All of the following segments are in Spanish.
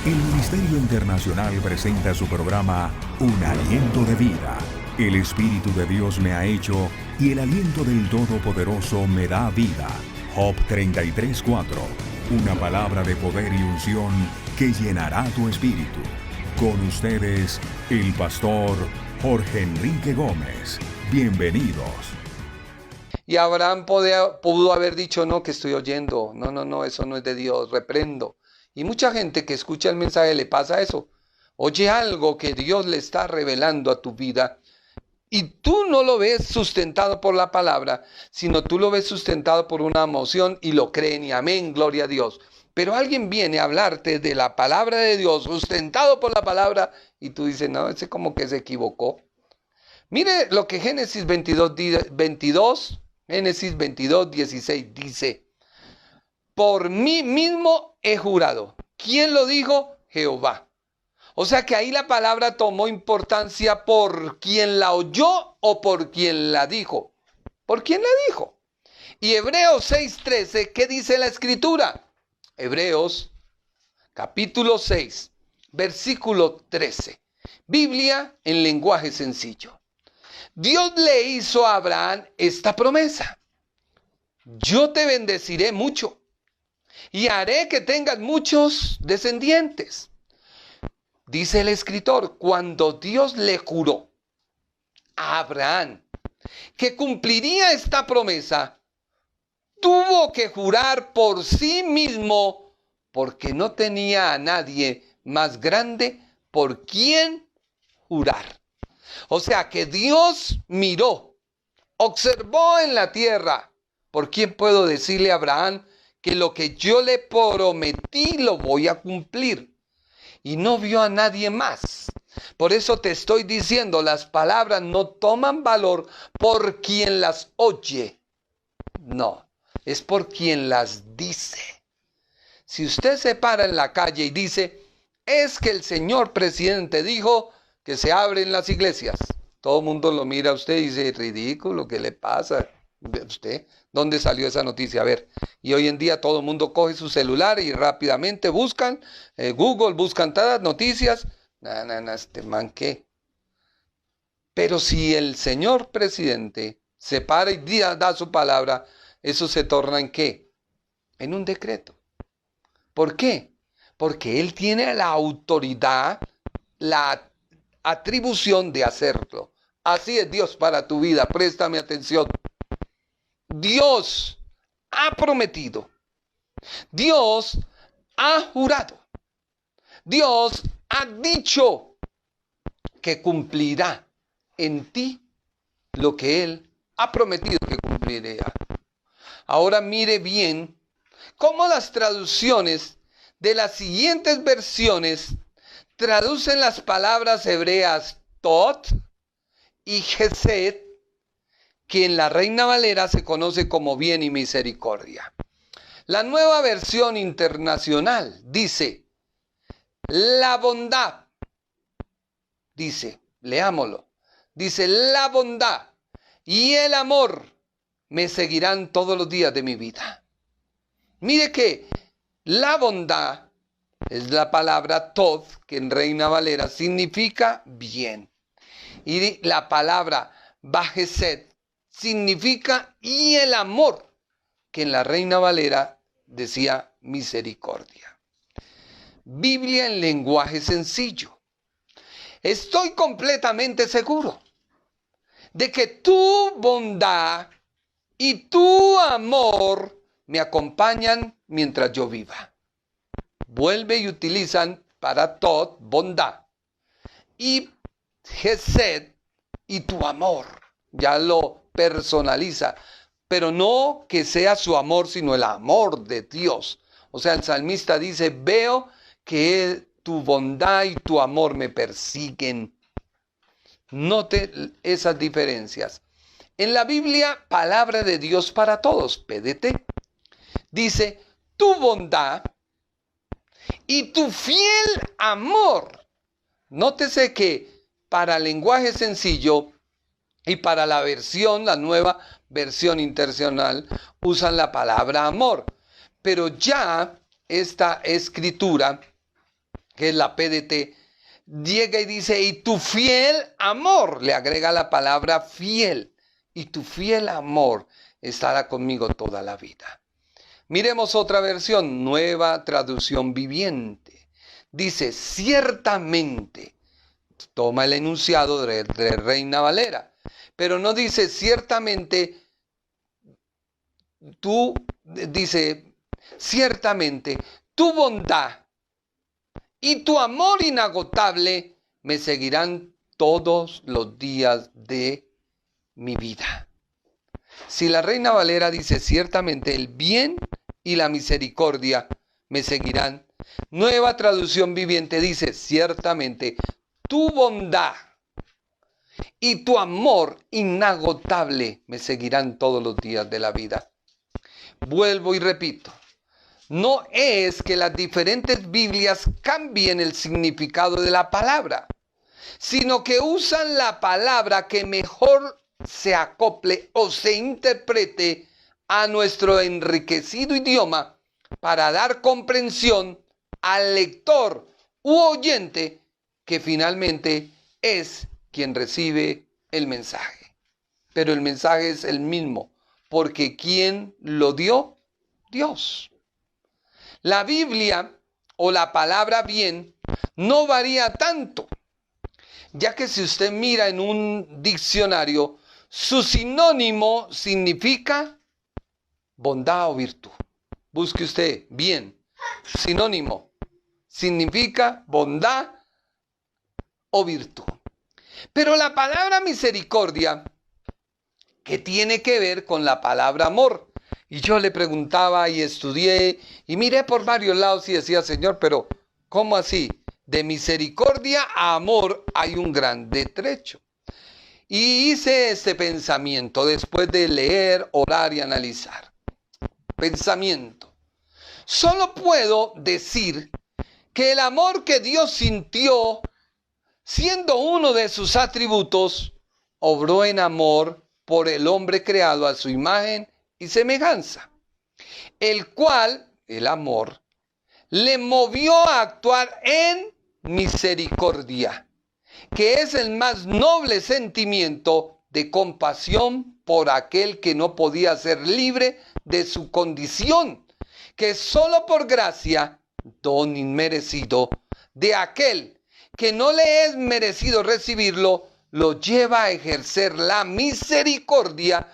El Ministerio Internacional presenta su programa Un Aliento de Vida. El Espíritu de Dios me ha hecho y el aliento del Todopoderoso me da vida. Job 33:4. Una palabra de poder y unción que llenará tu espíritu. Con ustedes, el pastor Jorge Enrique Gómez. Bienvenidos. Y Abraham pudo haber dicho, no, que estoy oyendo. No, eso no es de Dios, reprendo. Y mucha gente que escucha el mensaje le pasa eso. Oye algo que Dios le está revelando a tu vida y tú no lo ves sustentado por la palabra, sino tú lo ves sustentado por una emoción y lo creen y amén, gloria a Dios. Pero alguien viene a hablarte de la palabra de Dios, sustentado por la palabra, y tú dices, no, ese como que se equivocó. Mire lo que Génesis 22:16 dice. Por mí mismo he jurado. ¿Quién lo dijo? Jehová. O sea que ahí la palabra tomó importancia por quien la oyó o por quien la dijo. ¿Por quién la dijo? Y Hebreos 6:13, ¿qué dice la Escritura? Hebreos capítulo 6, versículo 13. Biblia en lenguaje sencillo. Dios le hizo a Abraham esta promesa. Yo te bendeciré mucho y haré que tengas muchos descendientes. Dice el escritor, cuando Dios le juró a Abraham que cumpliría esta promesa, tuvo que jurar por sí mismo porque no tenía a nadie más grande por quien jurar. O sea que Dios miró, observó en la tierra. ¿Por quién puedo decirle a Abraham que lo que yo le prometí lo voy a cumplir? Y no vio a nadie más. Por eso te estoy diciendo, las palabras no toman valor por quien las oye. No, es por quien las dice. Si usted se para en la calle y dice, es que el señor presidente dijo que se abren las iglesias. Todo el mundo lo mira a usted y dice, ridículo, ¿qué le pasa? ¿Usted? ¿Dónde salió esa noticia? A ver, y hoy en día todo el mundo coge su celular y rápidamente buscan, Google, buscan todas las noticias. Este man, ¿qué? Pero si el señor presidente se para y da su palabra, eso se torna ¿en qué? En un decreto. ¿Por qué? Porque él tiene la autoridad, la atribución de hacerlo. Así es Dios para tu vida, préstame atención. Dios ha prometido, Dios ha jurado, Dios ha dicho que cumplirá en ti lo que Él ha prometido que cumplirá. Ahora mire bien cómo las traducciones de las siguientes versiones traducen las palabras hebreas tot y gesed, que en la Reina Valera se conoce como bien y misericordia. La Nueva Versión Internacional dice, la bondad, dice, leámoslo, dice, la bondad y el amor me seguirán todos los días de mi vida. Mire que la bondad es la palabra tod, que en Reina Valera significa bien. Y la palabra bajesed significa y el amor, que en la Reina Valera decía misericordia. Biblia en lenguaje sencillo. Estoy completamente seguro de que tu bondad y tu amor me acompañan mientras yo viva. Vuelve y utilizan para todo bondad y gesed y tu amor. Ya lo personaliza, pero no que sea su amor, sino el amor de Dios. O sea, el salmista dice, veo que tu bondad y tu amor me persiguen. Note esas diferencias. En la Biblia, palabra de Dios para todos, PDT, dice, tu bondad y tu fiel amor. Nótese que para lenguaje sencillo y para la nueva versión internacional, usan la palabra amor. Pero ya esta escritura que es la PDT, llega y dice, y tu fiel amor, le agrega la palabra fiel, y tu fiel amor estará conmigo toda la vida. Miremos otra versión, Nueva Traducción Viviente. Dice, ciertamente, toma el enunciado de Reina Valera, pero no dice ciertamente, dice, ciertamente, tu bondad y tu amor inagotable me seguirán todos los días de mi vida. Si la Reina Valera dice ciertamente el bien y la misericordia me seguirán, Nueva Traducción Viviente dice ciertamente tu bondad y tu amor inagotable me seguirán todos los días de la vida. Vuelvo y repito, no es que las diferentes Biblias cambien el significado de la palabra, sino que usan la palabra que mejor se acople o se interprete a nuestro enriquecido idioma para dar comprensión al lector u oyente que finalmente es quien recibe el mensaje. Pero el mensaje es el mismo, porque ¿quién lo dio? Dios. La Biblia o la palabra bien no varía tanto, ya que si usted mira en un diccionario, su sinónimo significa bondad o virtud. Busque usted bien, sinónimo significa bondad o virtud. Pero la palabra misericordia, que tiene que ver con la palabra amor. Y yo le preguntaba y estudié y miré por varios lados y decía, Señor, pero ¿cómo así? De misericordia a amor hay un gran trecho. Y hice este pensamiento después de leer, orar y analizar. Pensamiento. Solo puedo decir que el amor que Dios sintió, siendo uno de sus atributos, obró en amor por el hombre creado a su imagen y semejanza, el cual, el amor, le movió a actuar en misericordia, que es el más noble sentimiento de compasión por aquel que no podía ser libre de su condición, que solo por gracia, don inmerecido, de aquel que no le es merecido recibirlo, lo lleva a ejercer la misericordia,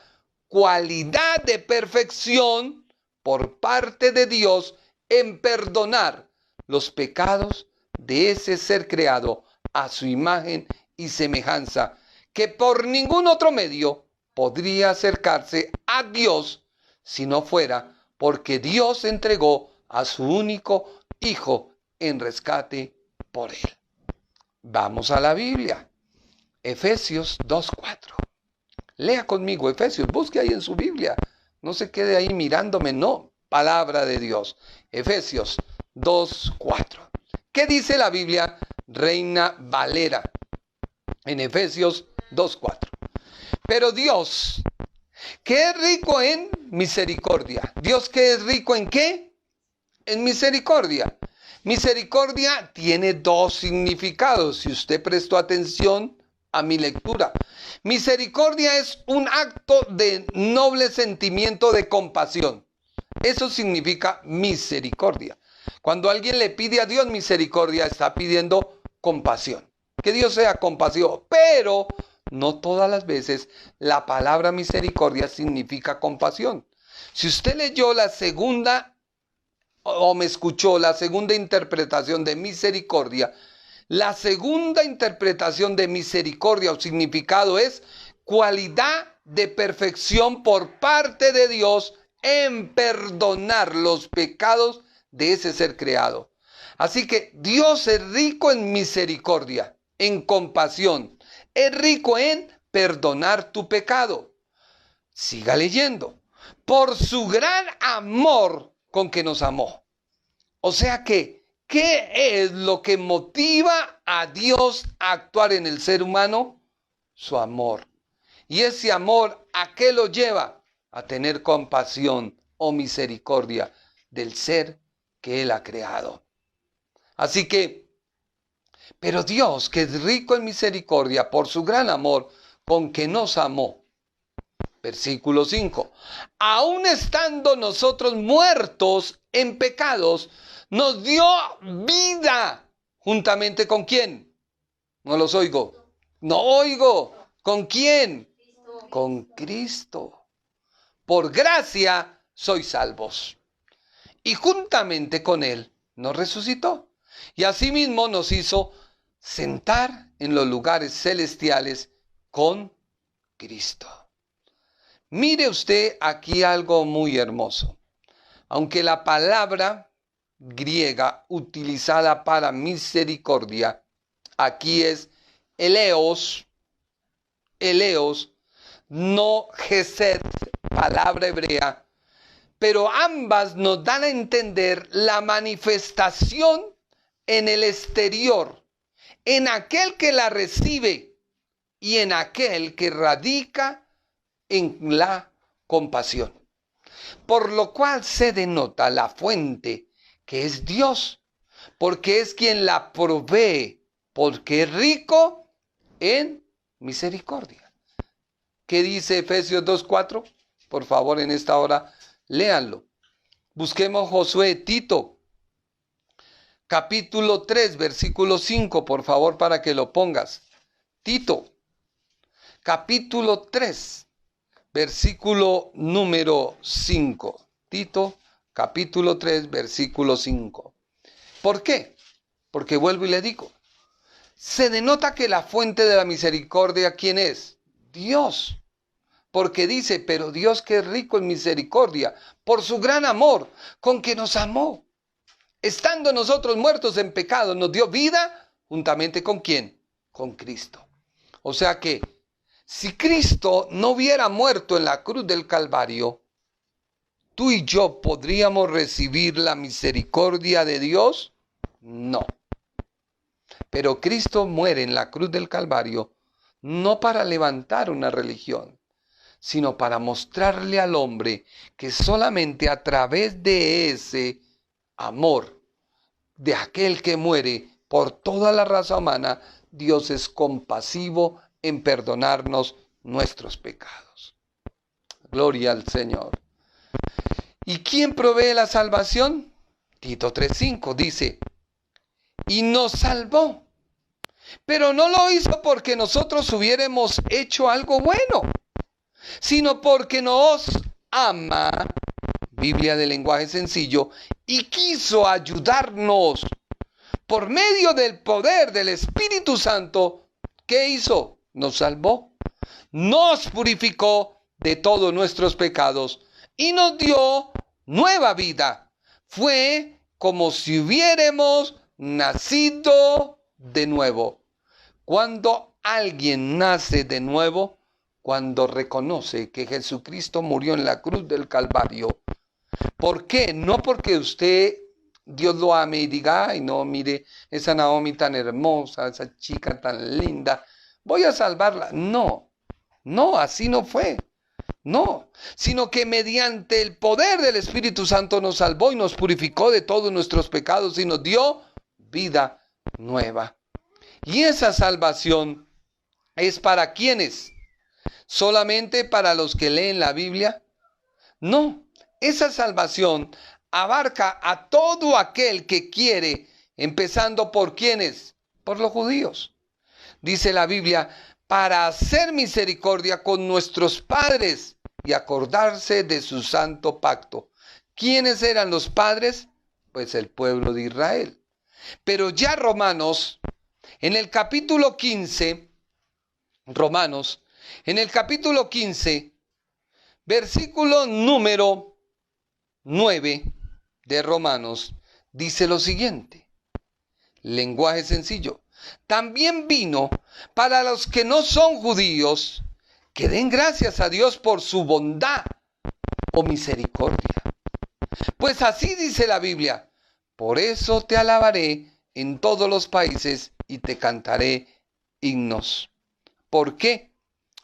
cualidad de perfección por parte de Dios en perdonar los pecados de ese ser creado a su imagen y semejanza, que por ningún otro medio podría acercarse a Dios si no fuera porque Dios entregó a su único Hijo en rescate por él. Vamos a la Biblia. Efesios 2:4. Lea conmigo Efesios, busque ahí en su Biblia. No se quede ahí mirándome, no. Palabra de Dios. Efesios 2:4. ¿Qué dice la Biblia? Reina Valera. En Efesios 2:4. Pero Dios, que es rico en misericordia. ¿Dios que es rico en qué? En misericordia. Misericordia tiene dos significados, si usted prestó atención a mi lectura. Misericordia es un acto de noble sentimiento de compasión. Eso significa misericordia. Cuando alguien le pide a Dios misericordia, está pidiendo compasión. Que Dios sea compasivo, pero no todas las veces la palabra misericordia significa compasión. Si usted leyó la segunda, o me escuchó la segunda interpretación de misericordia, la segunda interpretación de misericordia o significado es cualidad de perfección por parte de Dios en perdonar los pecados de ese ser creado. Así que Dios es rico en misericordia, en compasión, es rico en perdonar tu pecado. Siga leyendo. Por su gran amor con que nos amó. O sea que, ¿qué es lo que motiva a Dios a actuar en el ser humano? Su amor. Y ese amor, ¿a qué lo lleva? A tener compasión o misericordia del ser que Él ha creado. Así que Pero Dios, que es rico en misericordia por su gran amor con que nos amó. Versículo 5. Aun estando nosotros muertos en pecados, nos dio vida. ¿Juntamente con quién? No los oigo. No oigo. ¿Con quién? Cristo. Con Cristo. Por gracia sois salvos. Y juntamente con Él nos resucitó. Y asimismo nos hizo sentar en los lugares celestiales con Cristo. Mire usted aquí algo muy hermoso. Aunque la palabra griega utilizada para misericordia, aquí es eleos, no gesed, palabra hebrea, pero ambas nos dan a entender la manifestación en el exterior, en aquel que la recibe y en aquel que radica en la compasión. Por lo cual se denota la fuente, que es Dios, porque es quien la provee, porque es rico en misericordia. ¿Qué dice Efesios 2:4? Por favor, en esta hora, léanlo. Busquemos Josué, Tito, capítulo 3, versículo 5, por favor, para que lo pongas. Tito, capítulo 3. Versículo número 5. Tito, capítulo 3, versículo 5. ¿Por qué? Porque vuelvo y le digo, se denota que la fuente de la misericordia, ¿quién es? Dios. Porque dice, pero Dios que es rico en misericordia, por su gran amor, con que nos amó. Estando nosotros muertos en pecado, nos dio vida, juntamente ¿con quién? Con Cristo. O sea que, si Cristo no hubiera muerto en la cruz del Calvario, ¿tú y yo podríamos recibir la misericordia de Dios? No. Pero Cristo muere en la cruz del Calvario no para levantar una religión, sino para mostrarle al hombre que solamente a través de ese amor de aquel que muere por toda la raza humana, Dios es compasivo en perdonarnos nuestros pecados. Gloria al Señor. ¿Y quién provee la salvación? Tito 3:5 dice, y nos salvó, pero no lo hizo porque nosotros hubiéramos hecho algo bueno, sino porque nos ama, Biblia de lenguaje sencillo, y quiso ayudarnos por medio del poder del Espíritu Santo. ¿Qué hizo? Nos salvó, nos purificó de todos nuestros pecados y nos dio nueva vida. Fue como si hubiéramos nacido de nuevo. Cuando alguien nace de nuevo, cuando reconoce que Jesucristo murió en la cruz del Calvario. ¿Por qué? No porque usted, Dios lo ame y diga, ay no, mire, esa Naomi tan hermosa, esa chica tan linda, voy a salvarla. No, así no fue. No, sino que mediante el poder del Espíritu Santo nos salvó y nos purificó de todos nuestros pecados y nos dio vida nueva. Y esa salvación es para ¿quiénes? ¿Solamente para los que leen la Biblia? No, esa salvación abarca a todo aquel que quiere, empezando por ¿quiénes? Por los judíos. Dice la Biblia, para hacer misericordia con nuestros padres y acordarse de su santo pacto. ¿Quiénes eran los padres? Pues el pueblo de Israel. Pero ya Romanos, en el capítulo 15, versículo número 9 de Romanos, dice lo siguiente, lenguaje sencillo. También vino para los que no son judíos, que den gracias a Dios por su bondad o misericordia. Pues así dice la Biblia, por eso te alabaré en todos los países y te cantaré himnos. ¿Por qué?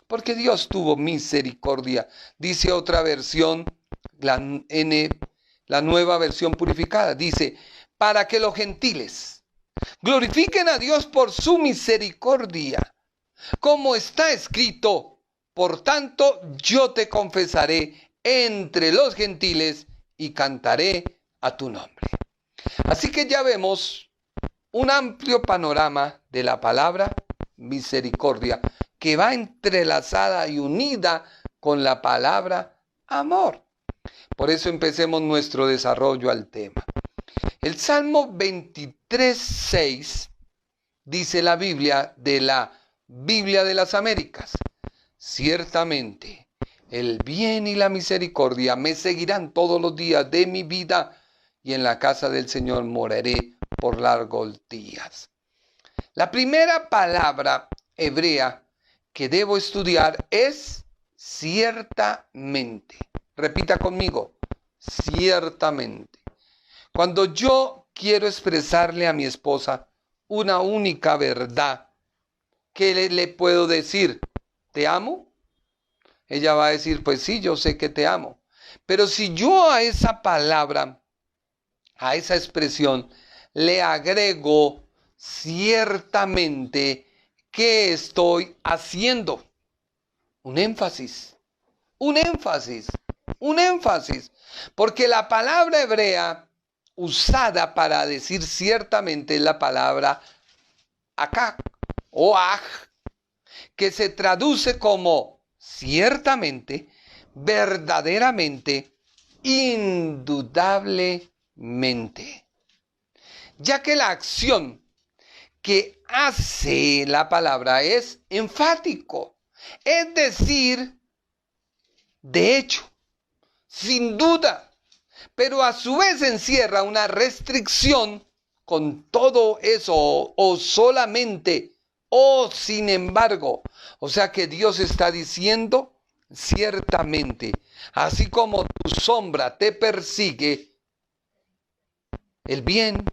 Porque Dios tuvo misericordia. Dice otra versión, la nueva versión purificada, dice, para que los gentiles Glorifiquen a Dios por su misericordia. Como está escrito, por tanto yo te confesaré entre los gentiles y cantaré a tu nombre. Así que ya vemos un amplio panorama de la palabra misericordia que va entrelazada y unida con la palabra amor. Por eso empecemos nuestro desarrollo al tema. El Salmo 23:6 dice la Biblia de las Américas: ciertamente el bien y la misericordia me seguirán todos los días de mi vida, y en la casa del Señor moraré por largos días. La primera palabra hebrea que debo estudiar es ciertamente. Repita conmigo: ciertamente. Cuando yo quiero expresarle a mi esposa una única verdad, ¿qué le puedo decir? ¿Te amo? Ella va a decir, pues sí, yo sé que te amo. Pero si yo a esa palabra, a esa expresión, le agrego ciertamente, ¿qué estoy haciendo? Un énfasis, un énfasis, un énfasis. Porque la palabra hebrea usada para decir ciertamente es la palabra akak o aj, que se traduce como ciertamente, verdaderamente, indudablemente. Ya que la acción que hace la palabra es enfático, es decir, de hecho, sin duda, pero a su vez encierra una restricción con todo eso, o solamente, o sin embargo. O sea que Dios está diciendo ciertamente, así como tu sombra te persigue, el bien,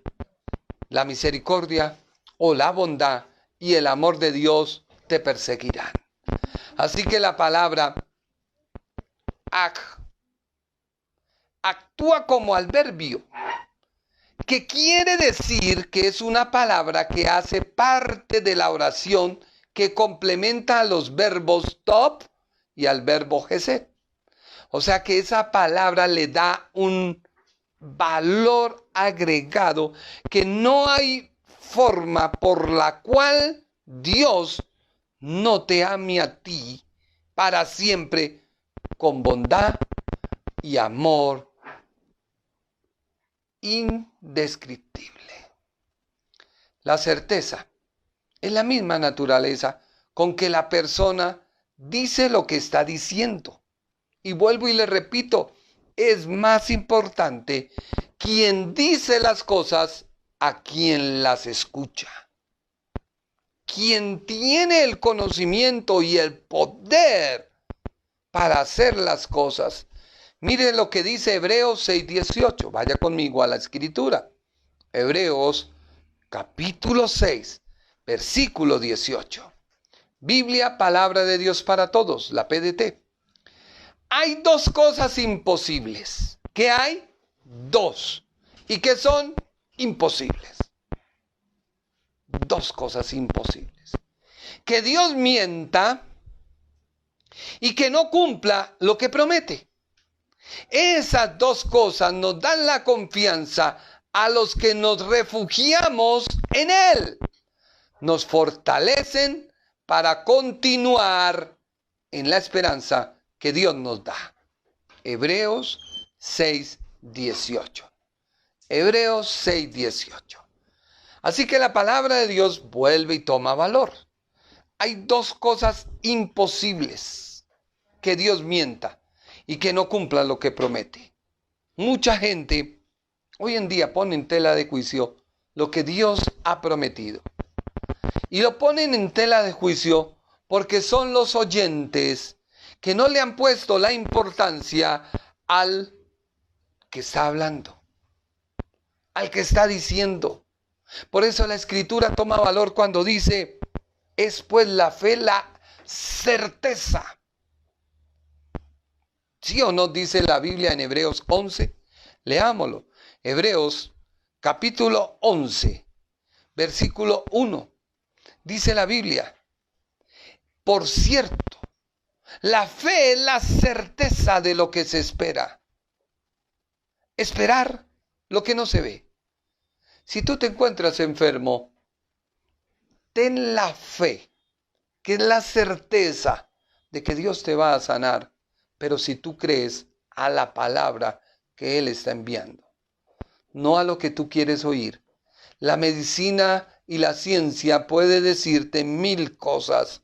la misericordia o la bondad y el amor de Dios te perseguirán. Así que la palabra actúa como adverbio, que quiere decir que es una palabra que hace parte de la oración, que complementa a los verbos top y al verbo gesed. O sea que esa palabra le da un valor agregado que no hay forma por la cual Dios no te ame a ti para siempre con bondad y amor indescriptible. La certeza es la misma naturaleza con que la persona dice lo que está diciendo. Y vuelvo y le repito, es más importante quien dice las cosas a quien las escucha. Quien tiene el conocimiento y el poder para hacer las cosas. Mire lo que dice Hebreos 6:18. Vaya conmigo a la escritura. Hebreos capítulo 6, versículo 18. Biblia, palabra de Dios para todos, la PDT. Hay dos cosas imposibles. ¿Qué hay? Dos. ¿Y qué son? Imposibles. Dos cosas imposibles. Que Dios mienta y que no cumpla lo que promete. Esas dos cosas nos dan la confianza a los que nos refugiamos en Él. Nos fortalecen para continuar en la esperanza que Dios nos da. Hebreos 6:18. Hebreos 6:18. Así que la palabra de Dios vuelve y toma valor. Hay dos cosas imposibles: que Dios mienta y que no cumpla lo que promete. Mucha gente hoy en día pone en tela de juicio lo que Dios ha prometido. Y lo ponen en tela de juicio porque son los oyentes que no le han puesto la importancia al que está hablando, al que está diciendo. Por eso la Escritura toma valor cuando dice: es pues la fe la certeza. ¿Sí o no dice la Biblia en Hebreos 11? Leámoslo. Hebreos capítulo 11, versículo 1. Dice la Biblia: por cierto, la fe es la certeza de lo que se espera. Esperar lo que no se ve. Si tú te encuentras enfermo, ten la fe, que es la certeza de que Dios te va a sanar, pero si tú crees a la palabra que Él está enviando, no a lo que tú quieres oír. La medicina y la ciencia puede decirte 1000 cosas,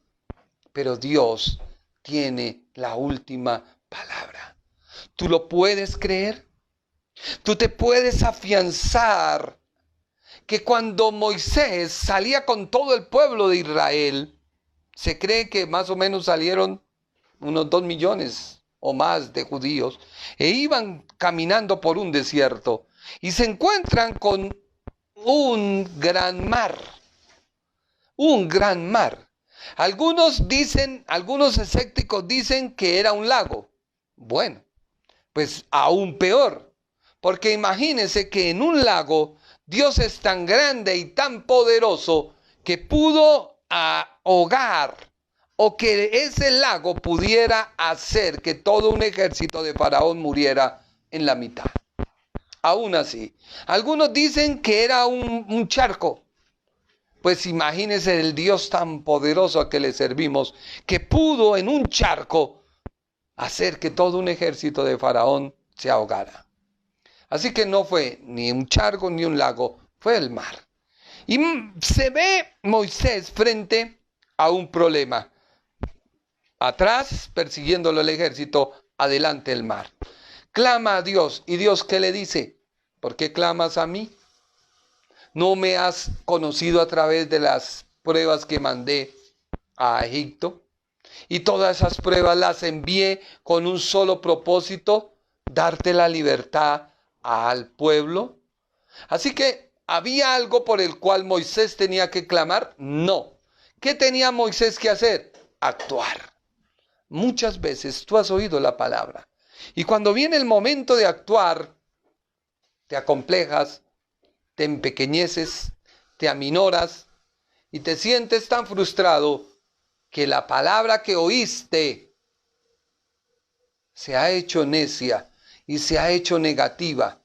pero Dios tiene la última palabra. ¿Tú lo puedes creer? Tú te puedes afianzar que cuando Moisés salía con todo el pueblo de Israel, se cree que más o menos salieron unos 2 millones o más de judíos, e iban caminando por un desierto y se encuentran con un gran mar. Un gran mar. Algunos escépticos dicen que era un lago. Bueno, pues aún peor, porque imagínense que en un lago Dios es tan grande y tan poderoso que pudo ahogar, o que ese lago pudiera hacer que todo un ejército de Faraón muriera en la mitad. Aún así, algunos dicen que era un charco. Pues imagínense el Dios tan poderoso a que le servimos, que pudo en un charco hacer que todo un ejército de Faraón se ahogara. Así que no fue ni un charco ni un lago, fue el mar. Y se ve Moisés frente a un problema. Atrás, persiguiéndolo el ejército, adelante el mar. Clama a Dios. ¿Y Dios qué le dice? ¿Por qué clamas a mí? ¿No me has conocido a través de las pruebas que mandé a Egipto? Y todas esas pruebas las envié con un solo propósito: darte la libertad al pueblo. Así que, ¿había algo por el cual Moisés tenía que clamar? No. ¿Qué tenía Moisés que hacer? Actuar. Muchas veces tú has oído la palabra, y cuando viene el momento de actuar, te acomplejas, te empequeñeces, te aminoras y te sientes tan frustrado que la palabra que oíste se ha hecho necia y se ha hecho negativa,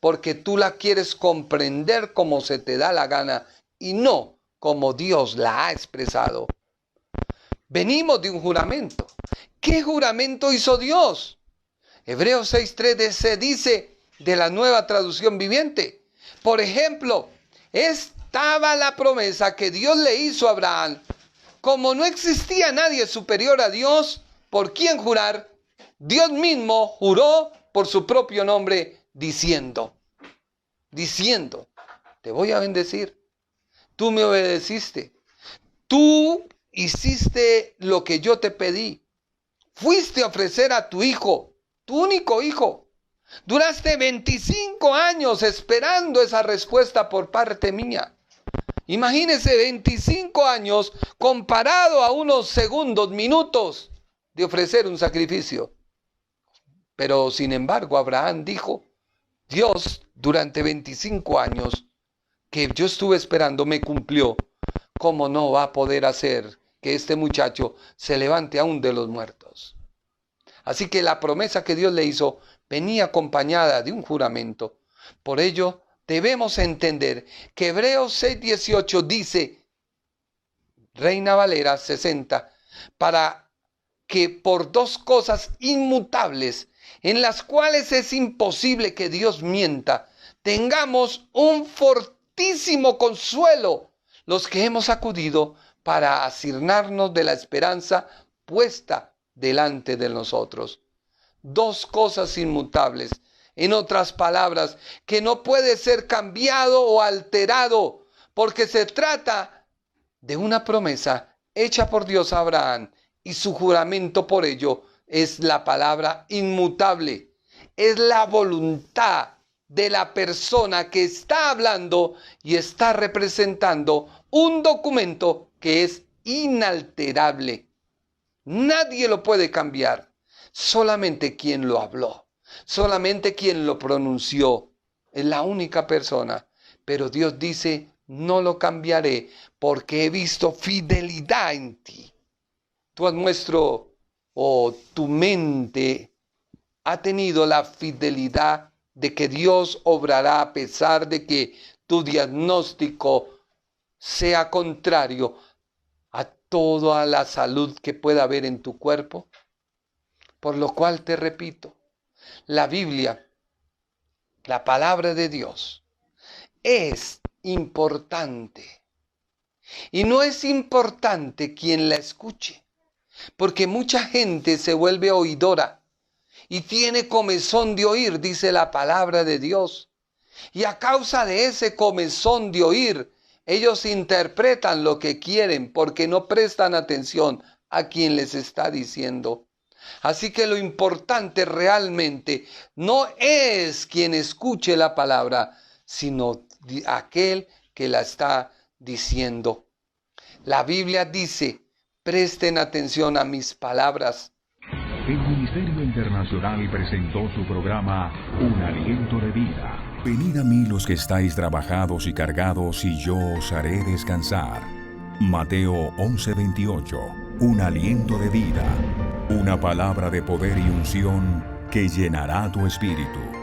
porque tú la quieres comprender como se te da la gana y no como Dios la ha expresado. Venimos de un juramento. ¿Qué juramento hizo Dios? Hebreos 6:3 dice de la Nueva Traducción Viviente. Por ejemplo, estaba la promesa que Dios le hizo a Abraham. Como no existía nadie superior a Dios por quien jurar, Dios mismo juró por su propio nombre diciendo, te voy a bendecir. Tú me obedeciste. Tú hiciste lo que yo te pedí. Fuiste a ofrecer a tu hijo, tu único hijo. Duraste 25 años esperando esa respuesta por parte mía. Imagínese 25 años comparado a unos segundos, minutos de ofrecer un sacrificio. Pero sin embargo Abraham dijo, Dios durante 25 años que yo estuve esperando me cumplió. ¿Cómo no va a poder hacer que este muchacho se levante aún de los muertos? Así que la promesa que Dios le hizo venía acompañada de un juramento. Por ello, debemos entender que Hebreos 6:18 dice, Reina Valera 60, para que por 2 cosas inmutables, en las cuales es imposible que Dios mienta, tengamos un fortísimo consuelo, los que hemos acudido para asignarnos de la esperanza puesta delante de nosotros. 2 cosas inmutables. En otras palabras, que no puede ser cambiado o alterado, porque se trata de una promesa hecha por Dios a Abraham, y su juramento por ello es la palabra inmutable. Es la voluntad de la persona que está hablando y está representando un documento que es inalterable. Nadie lo puede cambiar, solamente quien lo habló, solamente quien lo pronunció, es la única persona. Pero Dios dice, no lo cambiaré porque he visto fidelidad en ti. Tu mente ha tenido la fidelidad de que Dios obrará a pesar de que tu diagnóstico sea contrario a toda la salud que pueda haber en tu cuerpo. Por lo cual te repito, la Biblia, la palabra de Dios, es importante. Y no es importante quien la escuche, porque mucha gente se vuelve oidora y tiene comezón de oír, dice la palabra de Dios. Y a causa de ese comezón de oír, ellos interpretan lo que quieren porque no prestan atención a quien les está diciendo. Así que lo importante realmente no es quien escuche la palabra, sino aquel que la está diciendo. La Biblia dice, presten atención a mis palabras. El Ministerio Internacional presentó su programa Un Aliento de Vida. Venid a mí los que estáis trabajados y cargados, y yo os haré descansar. Mateo 11:28. Un aliento de vida. Una palabra de poder y unción que llenará tu espíritu.